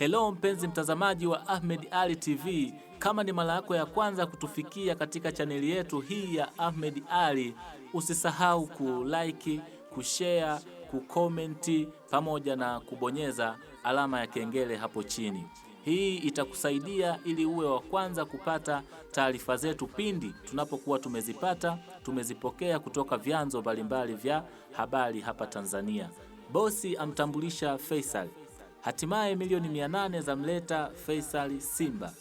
Hello mpenzi mtazamaji wa Ahmed Ally TV. Kama ni mara yako ya kwanza kutufikia katika chaneli yetu hii ya Ahmed Ally, usisahau kulike, kushare, kukomenti pamoja na kubonyeza alama ya kengele hapo chini. Hii itakusaidia ili uwe wa kwanza kupata taarifa zetu pindi tunapokuwa tumezipokea kutoka vyanzo mbalimbali vya habari hapa Tanzania. Bosi amtambulisha Faisal. Hatimaye milioni 800 zamleta Faisal Simba.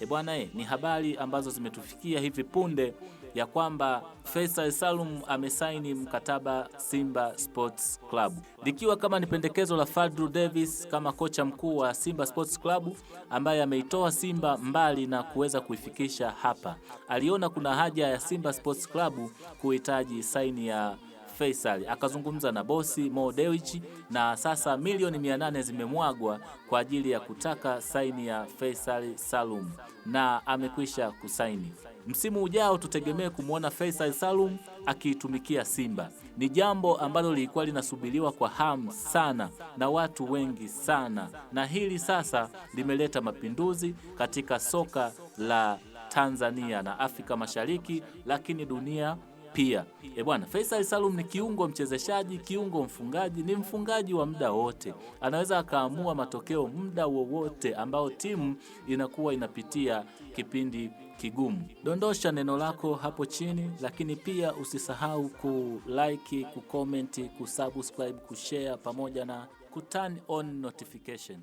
Bwana ni habari ambazo zimetufikia hivi punde ya kwamba Faisal Salum amesaini mkataba Simba Sports Club. Likiwa kama ni pendekezo la Fadlu Davis kama kocha mkuu wa Simba Sports Club ambaye ameitoa Simba mbali na kuweza kuifikisha hapa. Aliona kuna haja ya Simba Sports Club kuhitaji saini ya Faisal. Akazungumza na bosi Mo Dewji na sasa milioni 800 zimemwagwa kwa ajili ya kutaka saini ya Faisal Salum na amekwisha kusaini. Msimu ujao tutegemee kumuona Faisal Salum akiitumikia Simba. Ni jambo ambalo lilikuwa linasubiriwa kwa hamu sana na watu wengi sana, na hili sasa limeleta mapinduzi katika soka la Tanzania na Afrika Mashariki, lakini dunia pia. Bwana, Faisal Salum ni kiungo mchezeshaji, kiungo mfungaji, ni mfungaji wa muda wote. Anaweza akaamua matokeo muda wowote ambao timu inakuwa inapitia kipindi kigumu. Dondosha neno lako hapo chini, lakini pia usisahau kulike, kucomment, kusubscribe, kushare pamoja na kuturn on notification.